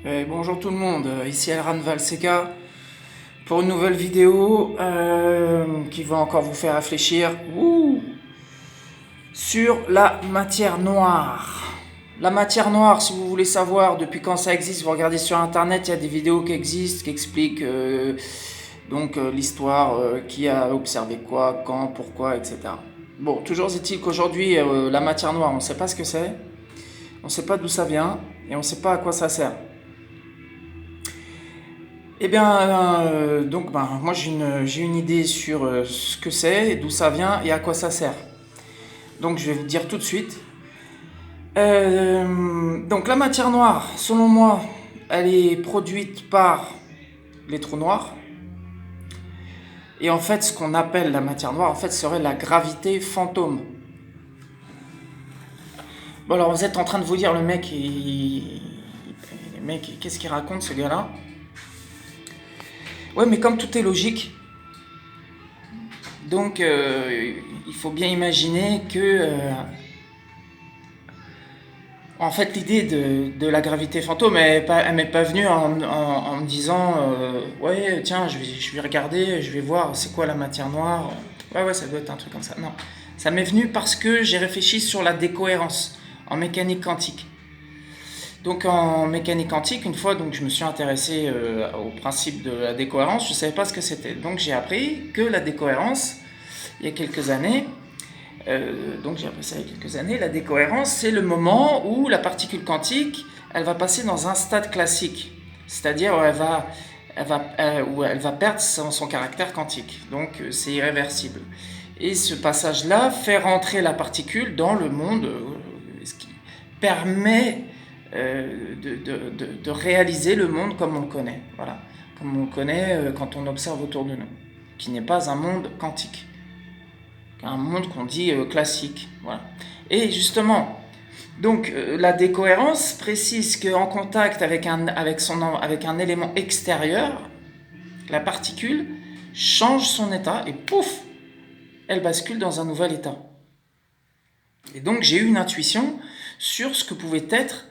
Bonjour tout le monde, ici Elran Valseka pour une nouvelle vidéo qui va encore vous faire réfléchir sur la matière noire. La matière noire, si vous voulez savoir depuis quand ça existe, vous regardez sur internet, il y a des vidéos qui existent, qui expliquent l'histoire, qui a observé quoi, quand, pourquoi, etc. Bon, toujours est-il qu'aujourd'hui, la matière noire, on ne sait pas ce que c'est, on ne sait pas d'où ça vient et on ne sait pas à quoi ça sert. Moi j'ai une idée sur ce que c'est, d'où ça vient et à quoi ça sert. Donc je vais vous dire tout de suite. Donc la matière noire, selon moi, elle est produite par les trous noirs. Et en fait, ce qu'on appelle la matière noire, en fait, serait la gravité fantôme. Bon alors vous êtes en train de vous dire, le mec, qu'est-ce qu'il raconte ce gars-là? Ouais, mais comme tout est logique, donc il faut bien imaginer que en fait, l'idée de la gravité fantôme, elle m'est pas venue en me disant ouais, tiens, je vais regarder, je vais voir c'est quoi la matière noire. Ouais, ça doit être un truc comme ça. Non. Ça m'est venu parce que j'ai réfléchi sur la décohérence en mécanique quantique. Donc, en mécanique quantique, une fois je me suis intéressé au principe de la décohérence, je ne savais pas ce que c'était. Donc, j'ai appris que la décohérence, il y a quelques années, j'ai appris ça il y a quelques années, la décohérence, c'est le moment où la particule quantique, elle va passer dans un stade classique, c'est-à-dire où elle va perdre son caractère quantique, donc c'est irréversible. Et ce passage-là fait rentrer la particule dans le monde, ce qui permet de réaliser le monde comme on le connaît, voilà, comme on le connaît quand on observe autour de nous, qui n'est pas un monde quantique, un monde qu'on dit classique. Voilà. Et justement, la décohérence précise qu'en contact avec un élément extérieur, la particule change son état et pouf, elle bascule dans un nouvel état. Et donc j'ai eu une intuition sur ce que pouvait être.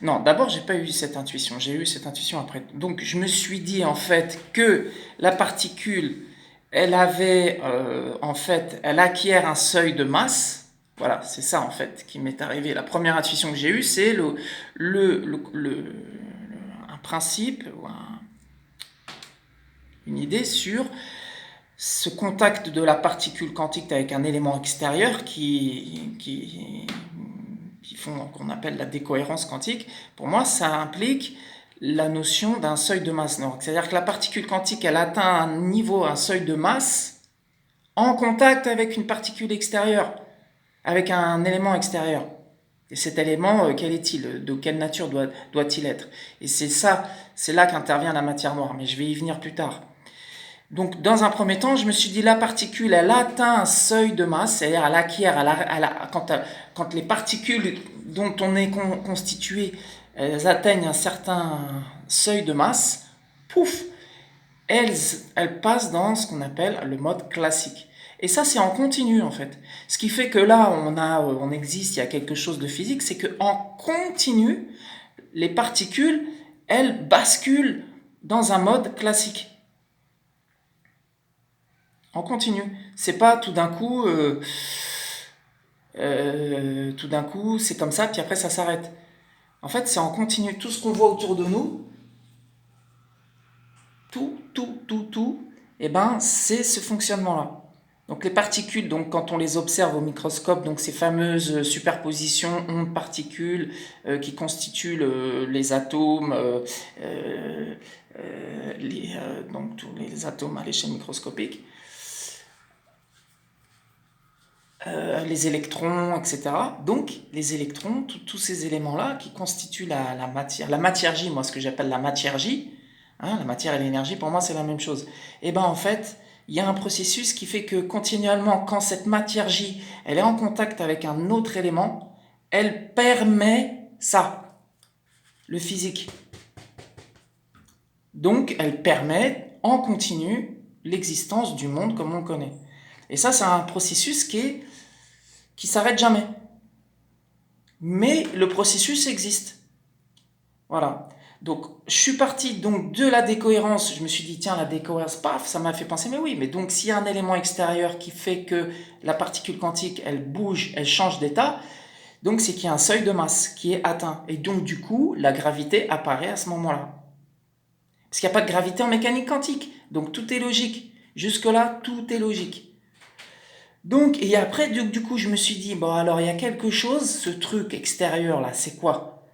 Non, d'abord j'ai pas eu cette intuition, j'ai eu cette intuition après. Donc je me suis dit en fait que la particule, elle avait elle acquiert un seuil de masse. Voilà, c'est ça en fait qui m'est arrivé. La première intuition que j'ai eue, c'est un principe, une idée sur ce contact de la particule quantique avec un élément extérieur qui font qu'on appelle la décohérence quantique. Pour moi, ça implique la notion d'un seuil de masse. C'est-à-dire que la particule quantique, elle atteint un seuil de masse en contact avec une particule extérieure, avec un élément extérieur. Et cet élément, quel est-il? De quelle nature doit-il être? Et c'est là qu'intervient la matière noire, mais je vais y venir plus tard. Donc, dans un premier temps, je me suis dit, la particule, elle atteint un seuil de masse, c'est-à-dire elle acquiert, quand les particules dont on est constitué, elles atteignent un certain seuil de masse, pouf, elles passent dans ce qu'on appelle le mode classique. Et ça, c'est en continu, en fait. Ce qui fait que là, on existe, il y a quelque chose de physique, c'est qu'en continu, les particules, elles basculent dans un mode classique. En continu. C'est pas tout d'un coup, c'est comme ça, puis après ça s'arrête. En fait, c'est en continu. Tout ce qu'on voit autour de nous, tout, c'est ce fonctionnement-là. Donc les particules, donc quand on les observe au microscope, donc ces fameuses superpositions ondes-particules qui constituent les atomes, donc tous les atomes à l'échelle microscopique, les électrons, etc. Donc, les électrons, tous ces éléments-là qui constituent la matière J, moi ce que j'appelle la matière J, la matière et l'énergie, pour moi c'est la même chose. Et en fait, il y a un processus qui fait que continuellement, quand cette matière J, elle est en contact avec un autre élément, elle permet ça, le physique. Donc, elle permet en continu l'existence du monde comme on le connaît. Et ça, c'est un processus qui s'arrête jamais. Mais le processus existe. Voilà. Donc, je suis parti donc de la décohérence. Je me suis dit, tiens, la décohérence, paf, ça m'a fait penser, mais oui, mais donc s'il y a un élément extérieur qui fait que la particule quantique, elle bouge, elle change d'état, donc c'est qu'il y a un seuil de masse qui est atteint. Et donc, du coup, la gravité apparaît à ce moment-là. Parce qu'il n'y a pas de gravité en mécanique quantique. Donc, tout est logique. Jusque-là, tout est logique. Donc, et après, du coup, je me suis dit, bon, alors, il y a quelque chose, ce truc extérieur, là, c'est quoi?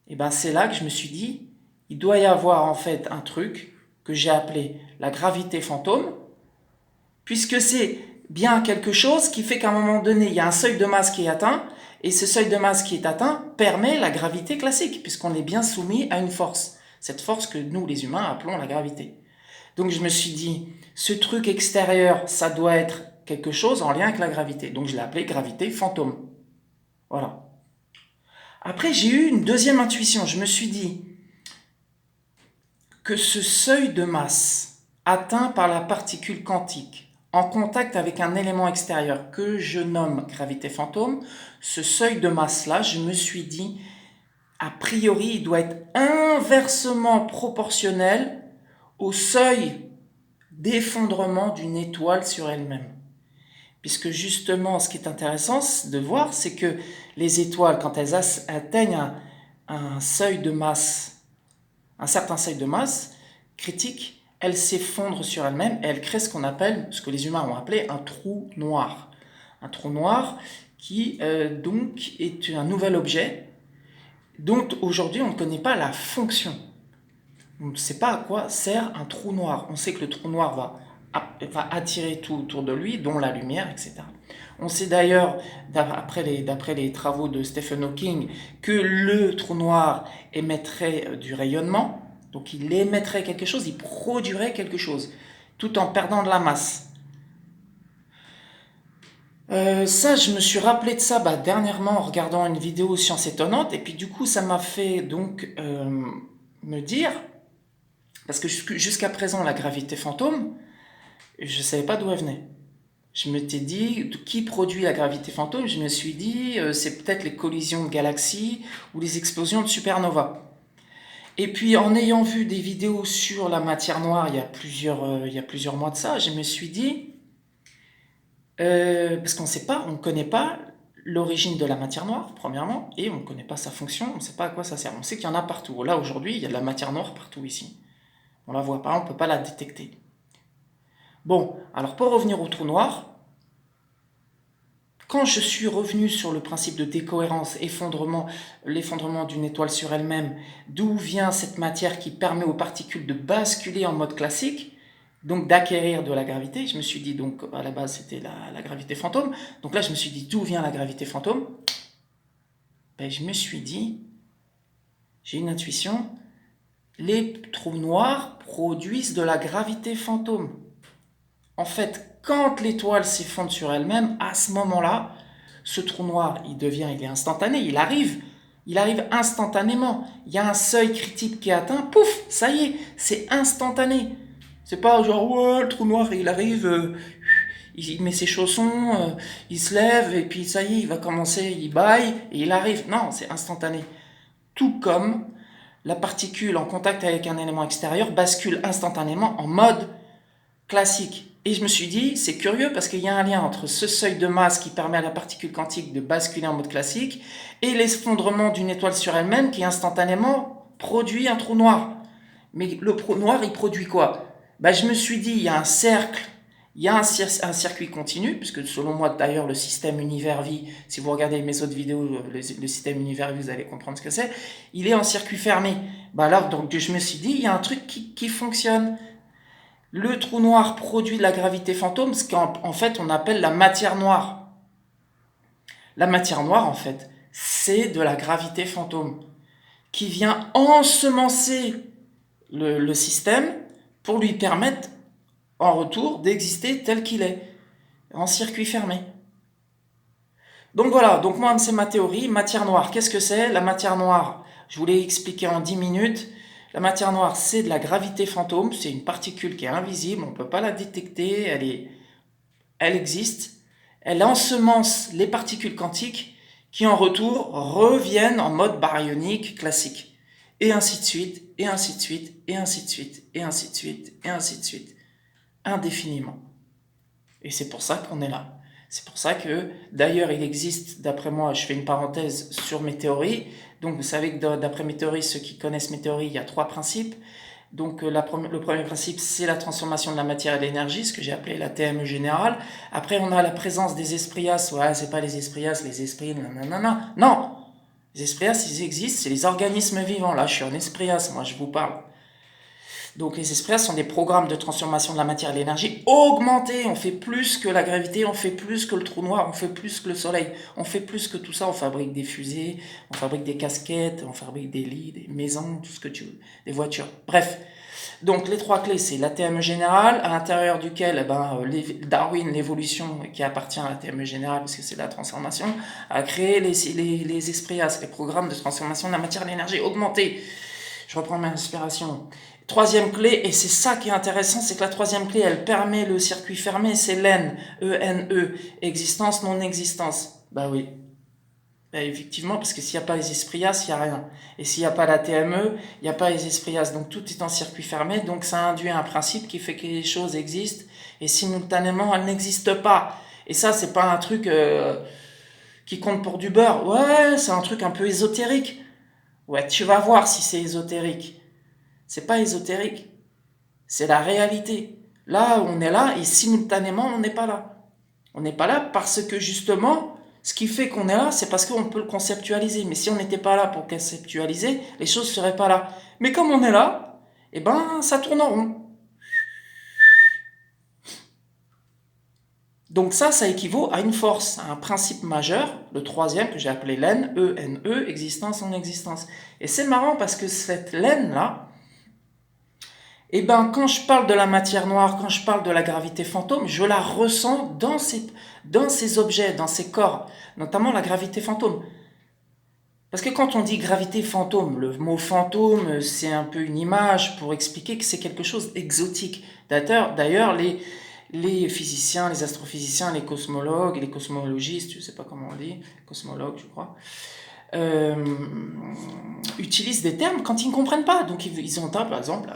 Et ben, c'est là que je me suis dit, il doit y avoir, en fait, un truc que j'ai appelé la gravité fantôme, puisque c'est bien quelque chose qui fait qu'à un moment donné, il y a un seuil de masse qui est atteint, et ce seuil de masse qui est atteint permet la gravité classique, puisqu'on est bien soumis à une force. Cette force que nous, les humains, appelons la gravité. Donc je me suis dit, ce truc extérieur, ça doit être quelque chose en lien avec la gravité. Donc je l'ai appelé gravité fantôme. Voilà. Après, j'ai eu une deuxième intuition. Je me suis dit que ce seuil de masse atteint par la particule quantique en contact avec un élément extérieur que je nomme gravité fantôme, ce seuil de masse-là, je me suis dit, a priori, il doit être inversement proportionnel au seuil d'effondrement d'une étoile sur elle-même. Puisque justement, ce qui est intéressant de voir, c'est que les étoiles, quand elles atteignent un seuil de masse, un certain seuil de masse critique, elles s'effondrent sur elles-mêmes et elles créent ce qu'on appelle, ce que les humains ont appelé un trou noir. Un trou noir qui donc est un nouvel objet dont aujourd'hui on ne connaît pas la fonction. On ne sait pas à quoi sert un trou noir. On sait que le trou noir va attirer tout autour de lui, dont la lumière, etc. On sait d'ailleurs, d'après les travaux de Stephen Hawking, que le trou noir émettrait du rayonnement, donc il émettrait quelque chose, il produirait quelque chose, tout en perdant de la masse. Ça, je me suis rappelé de ça dernièrement en regardant une vidéo Science étonnante, et puis du coup, ça m'a fait donc me dire, parce que jusqu'à présent, la gravité fantôme, je ne savais pas d'où elle venait. Je m'étais dit, qui produit la gravité fantôme? Je me suis dit, c'est peut-être les collisions de galaxies ou les explosions de supernovas. Et puis, en ayant vu des vidéos sur la matière noire il y a plusieurs mois de ça, je me suis dit, parce qu'on sait pas, on ne connaît pas l'origine de la matière noire, premièrement, et on ne connaît pas sa fonction, on ne sait pas à quoi ça sert. On sait qu'il y en a partout. Là, aujourd'hui, il y a de la matière noire partout ici. On la voit pas, on ne peut pas la détecter. Bon, alors pour revenir au trou noir, quand je suis revenu sur le principe de décohérence, l'effondrement d'une étoile sur elle-même, d'où vient cette matière qui permet aux particules de basculer en mode classique, donc d'acquérir de la gravité, je me suis dit, donc à la base c'était la gravité fantôme, donc là je me suis dit, d'où vient la gravité fantôme? Je me suis dit, j'ai une intuition, les trous noirs produisent de la gravité fantôme. En fait, quand l'étoile s'effondre sur elle-même, à ce moment-là, ce trou noir, il est instantané, il arrive instantanément. Il y a un seuil critique qui est atteint, pouf, ça y est, c'est instantané. C'est pas genre, ouais, le trou noir, il arrive, il met ses chaussons, il se lève, et puis ça y est, il va commencer, il baille, et il arrive. Non, c'est instantané. Tout comme la particule en contact avec un élément extérieur bascule instantanément en mode classique. Et je me suis dit, c'est curieux parce qu'il y a un lien entre ce seuil de masse qui permet à la particule quantique de basculer en mode classique et l'effondrement d'une étoile sur elle-même qui instantanément produit un trou noir. Mais le trou noir, il produit quoi? Je me suis dit, il y a un cercle, il y a un circuit continu, puisque selon moi d'ailleurs le système univers-vie, si vous regardez mes autres vidéos, le système univers-vie, vous allez comprendre ce que c'est, il est en circuit fermé. Alors donc je me suis dit, il y a un truc qui fonctionne. Le trou noir produit de la gravité fantôme, ce qu'en fait on appelle la matière noire. La matière noire, en fait, c'est de la gravité fantôme qui vient ensemencer le système pour lui permettre, en retour, d'exister tel qu'il est, en circuit fermé. Donc voilà, donc moi c'est ma théorie. Matière noire, qu'est-ce que c'est? La matière noire, je vous l'ai expliqué en 10 minutes. La matière noire, c'est de la gravité fantôme, c'est une particule qui est invisible, on ne peut pas la détecter, elle existe. Elle ensemence les particules quantiques qui en retour reviennent en mode baryonique classique. et ainsi de suite, et ainsi de suite, et ainsi de suite, et ainsi de suite, et ainsi de suite, indéfiniment. Et c'est pour ça qu'on est là. C'est pour ça que, d'ailleurs, il existe, d'après moi, je fais une parenthèse sur mes théories. Donc, vous savez que d'après mes théories, ceux qui connaissent mes théories, il y a 3 principes. Donc, le premier principe, c'est la transformation de la matière et de l'énergie, ce que j'ai appelé la TME générale. Après, on a la présence des esprias. Ouais, c'est pas les esprias, les esprits, nanana. Non! Les esprias, ils existent, c'est les organismes vivants. Là, je suis un esprias, moi, je vous parle. Donc les esprias sont des programmes de transformation de la matière et de l'énergie augmentés. On fait plus que la gravité, on fait plus que le trou noir, on fait plus que le soleil, on fait plus que tout ça. On fabrique des fusées, on fabrique des casquettes, on fabrique des lits, des maisons, tout ce que tu veux, des voitures. Bref. Donc les 3 clés, c'est l'ATME générale, à l'intérieur duquel Darwin, l'évolution qui appartient à l'ATME générale, parce que c'est la transformation, a créé les esprias, les programmes de transformation de la matière et de l'énergie augmentés. Je reprends ma inspiration. 3e clé, et c'est ça qui est intéressant, c'est que la 3e clé, elle permet le circuit fermé, c'est l'ENE, E-N-E, existence, non-existence. Bah oui. Bah effectivement, parce que s'il n'y a pas les esprias, il n'y a rien. Et s'il n'y a pas la TME, il n'y a pas les esprias. Donc tout est en circuit fermé, donc ça induit un principe qui fait que les choses existent, et simultanément, elles n'existent pas. Et ça, c'est pas un truc qui compte pour du beurre. Ouais, c'est un truc un peu ésotérique. Ouais, tu vas voir si c'est ésotérique. C'est pas ésotérique, c'est la réalité. Là, on est là et simultanément, on n'est pas là. On n'est pas là parce que justement, ce qui fait qu'on est là, c'est parce qu'on peut le conceptualiser. Mais si on n'était pas là pour conceptualiser, les choses ne seraient pas là. Mais comme on est là, eh ben, ça tourne en rond. Donc ça équivaut à une force, à un principe majeur, le 3e que j'ai appelé l'ENE, E-N-E, existence en existence. Et c'est marrant parce que cette l'ENE-là, eh ben, quand je parle de la matière noire, quand je parle de la gravité fantôme, je la ressens dans ces objets, dans ces corps, notamment la gravité fantôme. Parce que quand on dit gravité fantôme, le mot fantôme, c'est un peu une image pour expliquer que c'est quelque chose d'exotique. D'ailleurs, les physiciens, les astrophysiciens, les cosmologues, les cosmologistes, je ne sais pas comment on dit, cosmologues, je crois, utilisent des termes quand ils ne comprennent pas. Donc ils ont par exemple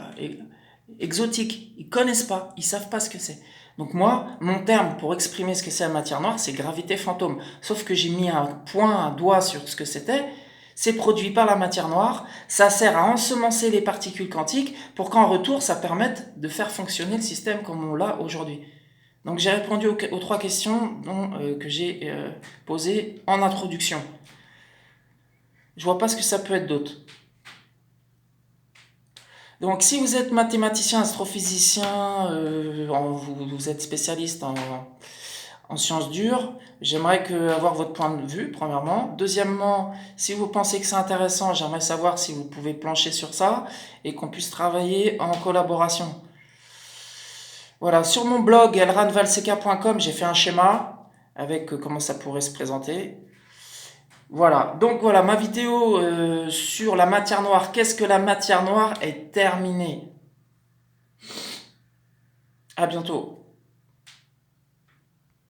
exotique, ils connaissent pas, ils savent pas ce que c'est. Donc moi, mon terme pour exprimer ce que c'est la matière noire, c'est gravité fantôme. Sauf que j'ai mis un point, un doigt sur ce que c'était. C'est produit par la matière noire, ça sert à ensemencer les particules quantiques pour qu'en retour, ça permette de faire fonctionner le système comme on l'a aujourd'hui. Donc j'ai répondu aux 3 questions que j'ai posées en introduction. Je vois pas ce que ça peut être d'autre. Donc, si vous êtes mathématicien, astrophysicien, vous êtes spécialiste en sciences dures, j'aimerais avoir votre point de vue, premièrement. Deuxièmement, si vous pensez que c'est intéressant, j'aimerais savoir si vous pouvez plancher sur ça et qu'on puisse travailler en collaboration. Voilà, sur mon blog elranvalseka.com, j'ai fait un schéma avec comment ça pourrait se présenter. Voilà, donc voilà, ma vidéo sur la matière noire, qu'est-ce que la matière noire, est terminée. À bientôt.